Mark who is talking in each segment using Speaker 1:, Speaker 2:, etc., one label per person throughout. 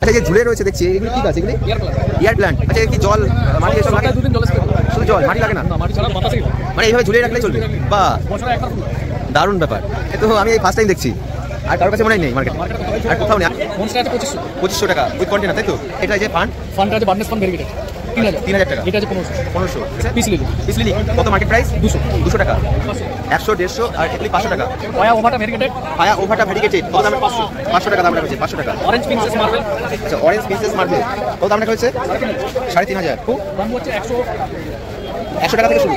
Speaker 1: আচ্ছা যে ঝুলে রয়েছে দেখছি এগুলো কি গাছ এগুলি এয়ার প্ল্যান্ট আচ্ছা কি জল মাটি এসব লাগে
Speaker 2: দুদিন জল স্প্রে
Speaker 1: শুধু জল মাটি লাগে না
Speaker 2: মাটি ছাড়া বাতাসে
Speaker 1: মানে এইভাবে ঝুলিয়ে রাখলেই চলবে বা
Speaker 2: বছরে একবার
Speaker 1: দারুণ ব্যাপার তো আমি এই ফার্স্ট টাইম দেখছি আর কারোর কাছে মনে নেই মার্কেটে আর কোথাও নেই
Speaker 2: মনস্টার আছে 2500
Speaker 1: টাকা উইথ কন্টেনার তাই তো এটা যে
Speaker 2: ফান্ড আছে বার্নেস ফান্ড ভেরিগেটেড 3000
Speaker 1: টাকা
Speaker 2: এটা আছে 1500
Speaker 1: পিস লিলি কত মার্কেট প্রাইস 200 টাকা 100 150 আর এগুলি 500 টাকা
Speaker 2: পায়া ওভাটা ভেরিগেটেড
Speaker 1: কত দামে 500 টাকা দাম রাখা হয়েছে 500 টাকা
Speaker 2: অরেঞ্জ প্রিন্সেস মার্বেল
Speaker 1: আচ্ছা অরেঞ্জ প্রিন্সেস মার্বেল কত দাম রাখা হয়েছে 3500
Speaker 2: দাম হচ্ছে
Speaker 1: 100 টাকা থেকে শুরু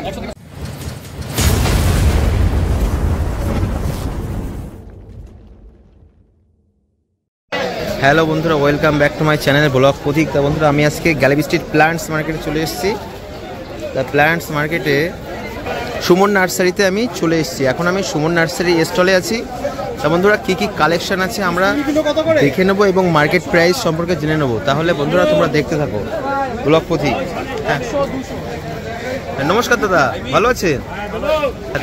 Speaker 1: হ্যালো বন্ধুরা welcome back to my channel blog Pratik. তা বন্ধুরা আমি আজকে গ্যালারি স্ট্রিট প্ল্যান্টস মার্কেটে চলে এসেছি। তা প্ল্যান্টস মার্কেটে সুমন নার্সারিতে আমি চলে এসেছি। এখন আমি সুমন নার্সারি স্টলে আছি। তা বন্ধুরা কী কী কালেকশন আছে আমরা দেখে নেবো এবং মার্কেট প্রাইস সম্পর্কে জেনে নেবো। তাহলে বন্ধুরা তোমরা দেখতে থাকো ব্লগ প্রতীক। হ্যাঁ নমস্কার দাদা, ভালো আছেন?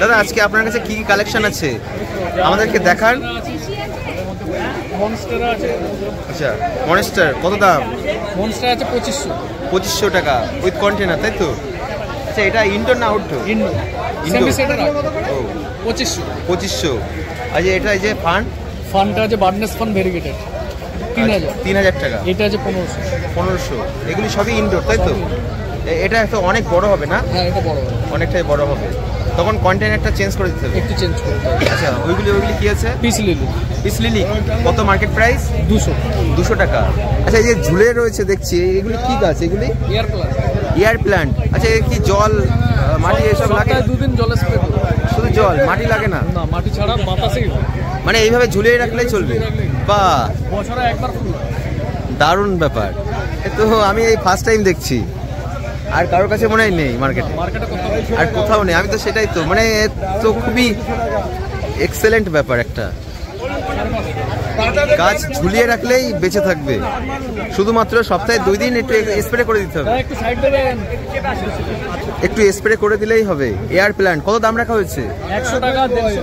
Speaker 1: দাদা আজকে আপনার কাছে কী কী কালেকশন আছে আমাদেরকে দেখান।
Speaker 2: মনস্টার আছে
Speaker 1: আচ্ছা মনস্টার কত দাম?
Speaker 2: মনস্টার আছে
Speaker 1: 2500 টাকা উইথ কন্টেনার তাই তো? আচ্ছা এটা ইনডোর না আউটডোর?
Speaker 2: ইনডোর সেমি সেটার
Speaker 1: 2500। আচ্ছা এটা এই যে
Speaker 2: ফান্ডটা আছে বার্নেস ফান্ড ভেরিগেটেড
Speaker 1: 3000 টাকা।
Speaker 2: এটা আছে
Speaker 1: 1500। এগুলি সবই ইনডোর তাই তো? এটা তো অনেক বড় হবে না?
Speaker 2: হ্যাঁ এটা বড় হবে,
Speaker 1: অনেকটাই বড় হবে, তখন কন্টেনারটা চেঞ্জ করে দিতে হবে।
Speaker 2: একটু চেঞ্জ করতে হবে।
Speaker 1: আচ্ছা ওইগুলি কি আছে?
Speaker 2: পিস লিলি
Speaker 1: কত মার্কেট প্রাইস? 200 টাকা। আচ্ছা এই যে ঝুলে রয়েছে দেখছি এগুলি কি গাছ এগুলি? Air plant. আচ্ছা কি জল মাটি এসব লাগে?
Speaker 2: দুদিন জল স্প্রে
Speaker 1: শুধু জল মাটি লাগে না?
Speaker 2: না মাটি ছাড়া বাতাসে
Speaker 1: মানে এইভাবে ঝুলিয়ে রাখলেই চলবে বা
Speaker 2: বছরে একবার
Speaker 1: দারুণ ব্যাপার। তো আমি এই ফার্স্ট টাইম দেখছি আর কারোর কাছে মনে হয় নেই মার্কেটে আর কোথাও নেই। আমি তো সেটাই তো মানে তো খুবই এক্সেলেন্ট ব্যাপার একটা গাছ ঝুলিয়ে রাখলেই বেঁচে থাকবে, শুধুমাত্র সপ্তাহে 2 দিন একটু স্প্রে করে দিতে হবে। একটু স্প্রে করে দিলেই হবে। এয়ার প্ল্যান্ট কত দাম রাখা হয়েছে?
Speaker 2: 100 টাকা
Speaker 1: 100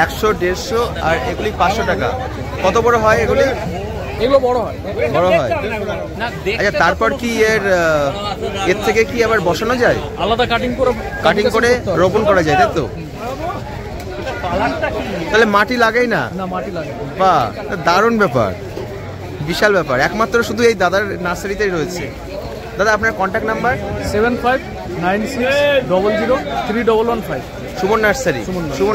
Speaker 1: 150 আর এগুলি 500 টাকা। কত বড় হয় এগুলি?
Speaker 2: এগুলো বড় হয়।
Speaker 1: আচ্ছা তারপর কি এর থেকে কি আবার বসানো যায়?
Speaker 2: আলাদা কাটিং করে
Speaker 1: রোপণ করা যায় তাই তো? তাহলে মাটি লাগেই না?
Speaker 2: মাটি লাগে।
Speaker 1: বাহ দারুণ ব্যাপার, বিশাল ব্যাপার। একমাত্র শুধু এই দাদার নার্সারিতেই রয়েছে। দাদা আপনার কন্ট্যাক্ট নাম্বার?
Speaker 2: 7596003115।
Speaker 1: সুমন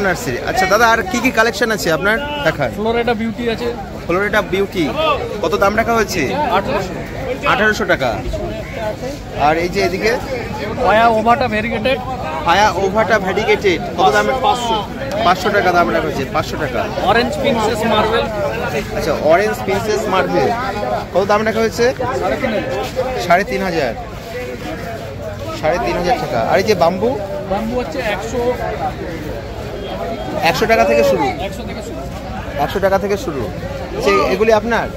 Speaker 1: নার্সারি। আচ্ছা দাদা আর কি কি কালেকশন আছে আপনার দেখার?
Speaker 2: ফ্লোরেটা বিউটি আছে।
Speaker 1: ফ্লোরেটা বিউটি কত দাম রাখা হয়েছে? 1800 টাকা। আর এই যে এদিকে
Speaker 2: পায়া ওভাটা ভেরিগেটেড
Speaker 1: কত দামে? 500 টাকা দাম রাখা হয়েছে। 500 টাকা।
Speaker 2: Orange princess marble.
Speaker 1: আচ্ছা অরেঞ্জ প্রিন্সেস মার্বেল কত দাম রাখা হয়েছে? 3500 টাকা। আর এই যে বাম্বু
Speaker 2: হচ্ছে
Speaker 1: 100 টাকা থেকে শুরু। 100 টাকা থেকে শুরু। আচ্ছা এগুলি আপনার?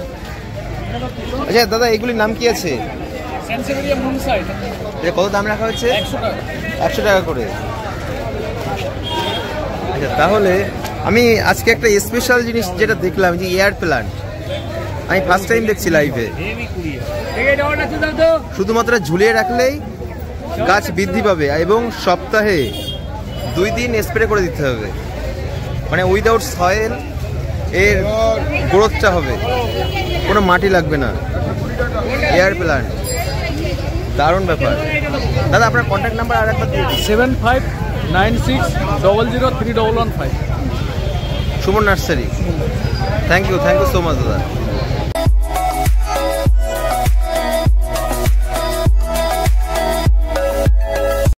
Speaker 1: আচ্ছা দাদা এগুলির নাম কি আছে? কত দাম রাখা হয়েছে? 100 টাকা করে। আচ্ছা তাহলে আমি আজকে একটা স্পেশাল জিনিস যেটা দেখলাম যে এয়ার প্ল্যান্ট, আমি ফার্স্ট টাইম দেখছি লাইভে। শুধুমাত্র ঝুলিয়ে রাখলেই গাছ বৃদ্ধি পাবে এবং সপ্তাহে 2 দিন স্প্রে করে দিতে হবে, মানে উইদাউট সয়েল এর গ্রোথটা হবে, কোনো মাটি লাগবে না। এয়ার প্ল্যান্ট দারুণ ব্যাপার। দাদা আপনার কন্ট্যাক্ট নাম্বার আর একবার দিয়ে দিন।
Speaker 2: 7596003115।
Speaker 1: Suman Nursery. Thank you so much দাদা।